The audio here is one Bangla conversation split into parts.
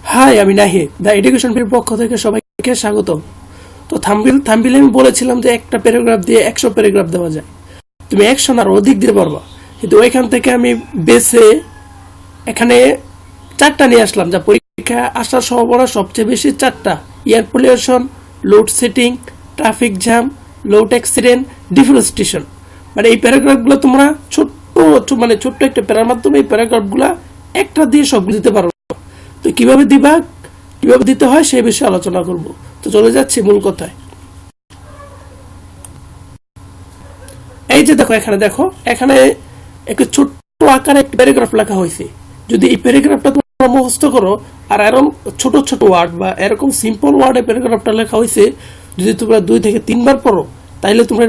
হাই, আমি নাহি দ্য এডুকেশন ফির পক্ষ থেকে সবাইকে স্বাগত। তো থাম্বিলে আমি বলেছিলাম যে একটা প্যারাগ্রাফ দিয়ে 100 প্যারাগ্রাফ দেওয়া যায়, তুমি 100 আর অধিক দিতে পারবা। কিন্তু ওইখান থেকে আমি বেছে এখানে 4টা নিয়ে আসলাম, যা পরীক্ষা আসার সম্ভাবনা সবচেয়ে বেশি। 4টা: air pollution, load setting, traffic jam, load accident, deforestation. মানে এই প্যারাগ্রাফগুলো তোমরা ছোট্ট একটা প্যারার মাধ্যমে এই প্যারাগ্রাফগুলো একটা দিয়ে সব দিতে পারো। তো কিভাবে দিতে হয় সেই বিষয়ে আলোচনা করব। তো চলে যাচ্ছি মূল কথায়। এই যে দেখো, এখানে একটু ছোট্ট আকারে একটা প্যারাগ্রাফ লেখা হয়েছে। যদি এই প্যারাগ্রাফটা তোমরা মুখস্থ করো, আর এরকম ছোট ছোট ওয়ার্ড বা এরকম সিম্পল ওয়ার্ডে প্যারাগ্রাফটা লেখা হয়েছে, যদি তোমরা 2 থেকে 3 বার পড়ো, তাইলে তোমরা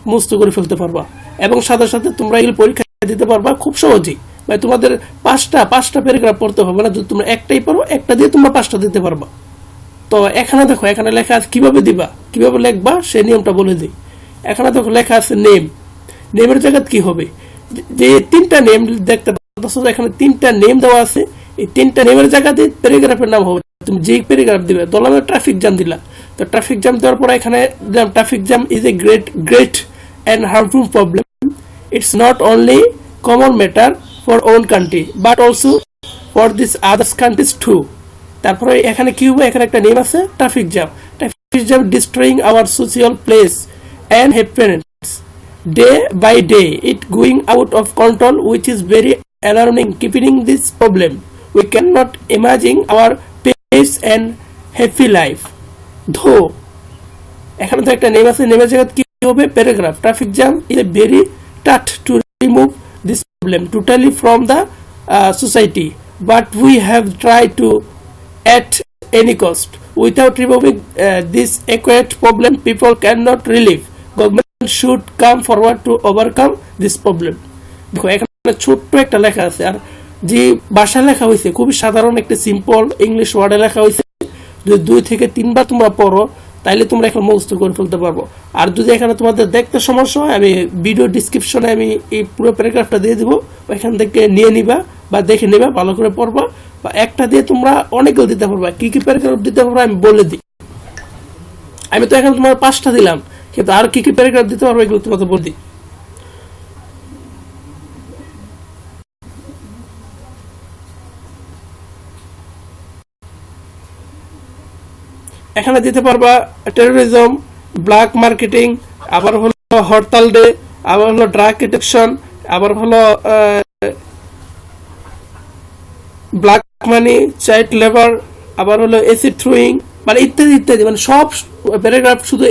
মুখস্থ করে ফেলতে পারবা এবং সাথে সাথে তোমরা এগুলো পরীক্ষা দিতে পারবা খুব সহজেই। ভাই তোমাদের পাঁচটা প্যারাগ্রাফ পড়তে হবে না, যদি তোমরা একটাই পড়ো, একটা দিয়ে তোমরা 5টা দিতে পারবা। তো এখানে দেখো, এখানে লেখা আছে কিভাবে লিখবা সেই নিয়মটা বলে দিই। এখানে দেখো লেখা আছে নেমের জায়গায় কি হবে, যে 3টা নেম দেখতে পাচ্ছ, এখানে 3টা নেম দেওয়া আছে। এই 3টা নেমের জায়গাতে প্যারাগ্রাফের নাম হবে। তুমি যে প্যারাগ্রাফ দিবে, ধরলাম ট্রাফিক জ্যাম দিলা, তো ট্রাফিক জ্যাম দেওয়ার পর এখানে দিলাম traffic jam is a great and harmful problem. It's not only common matter for own country but also for these other countries too. তারপরে এখানে কি হবে, এখানে একটা নেম আছে traffic jam destroying our social place and happiness day by day. It going out of control, which is very alarming. Keeping this problem, we cannot imagine our peace and happy life. Though এখানে তো একটা নেম আছে, নেমের জায়গায় কি হবে paragraph. Traffic jam is a very tough to remove this problem totally from the society, but we have try to at any cost. Without removing this acute problem people can not relieve. Government should come forward to overcome this problem. দেখো এখানে ছোট্ট একটা লেখা আছে, আর যে ভাষা লেখা হয়েছে খুবই সাধারণ একটা সিম্পল ইংলিশ ওয়ার্ডে লেখা হয়েছে। যদি 2 থেকে 3 বার তোমরা পড়ো, তাইলে তোমরা এখন মুখস্থ করে ফেলতে পারবো। আর যদি এখানে তোমাদের দেখতে সমস্যা হয়, আমি ভিডিও ডিসক্রিপশনে আমি এই পুরো প্যারাগ্রাফটা দিয়ে দিব, ওইখান থেকে নিয়ে নিবা বা দেখে নিবা, ভালো করে পড়বা। বা একটা দিয়ে তোমরা অনেকগুলো দিতে পারবা। কি কি প্যারাগ্রাফ দিতে পারবা আমি বলে দিই। আমি তো এখানে তোমার 5টা দিলাম, কিন্তু আর কি কি প্যারাগ্রাফ দিতে পারবো এগুলো তোমাদের বলে দিই। এখানে দিতে পারবা টেরোরিজম, ব্ল্যাক মার্কেটিং, আবার হলো হরতাল ডে, আবার হলো ড্রাগ ডিটেকশন, আবার হলো ব্ল্যাক মানি, চাইল্ড লেবার, আবার হলো এসিড থ্রোয়িং, মানে ইত্যাদি ইত্যাদি। মানে সব প্যারাগ্রাফ শুধু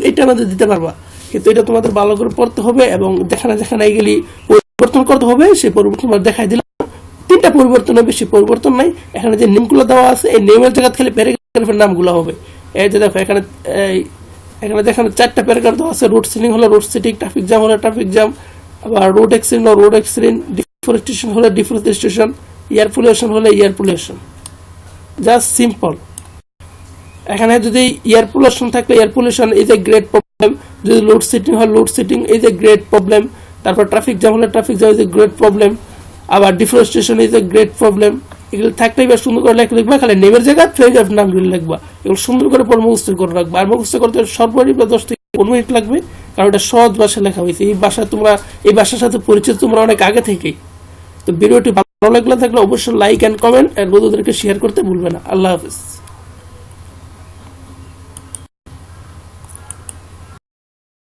এটা আমাদের দিতে পারবা, কিন্তু এটা তোমাদের ভালো করে পড়তে হবে এবং যেখানে এগুলি পরিবর্তন করতে হবে সেই পরিবর্তন দেখাই দিলাম। 3টা পরিবর্তন, বেশি পরিবর্তন নাই। এখানে যে নেমগুলো দেওয়া আছে, এই নেমের জায়গা খালি প্যারাগ্রাফের নামগুলো হবে। এই যে দেখো এখানে 4টা প্যারাগ্রাফ দেওয়া আছে। রোড সিটিং হলো রোড সিটিং, ট্রাফিক জ্যাম হলো ট্রাফিক জ্যাম, আবার রোড অ্যাক্সিডেন্ট হলো রোড অ্যাক্সিডেন্ট, ডিফরেস্টেশন হলো ডিফরেস্টেশন, এয়ার পলিউশন হলো এয়ার পলিউশন। Just simple. এখানে যদি এয়ার পলিউশন থাকলে air pollution is a great problem, যদি লোড সেটিং হয় load shedding is a great problem, তারপর ট্রাফিক জ্যাম হলে traffic jam is a great problem, আবার deforestation is a great problem. এগুলো থাকলে এবার সুন্দর করে লিখবা, খালি নেমের জায়গায় প্যারাগ্রাফ নামগুলো লিখবা। এগুলো সুন্দর করে পর মুখস্থ করে রাখবা। আর মুখস্থ করতে সর্বোচ্চ 10 থেকে 15 মিনিট লাগবে, কারণ এটা সহজ ভাষায় লেখা হয়েছে। এই ভাষার সাথে পরিচিত তোমরা অনেক আগে থেকেই। তো ভিডিওটি ভালো লাগলে অবশ্যই লাইক এন্ড কমেন্ট আর বন্ধুদেরকে শেয়ার করতে ভুলবে না। আল্লাহ হাফেজ।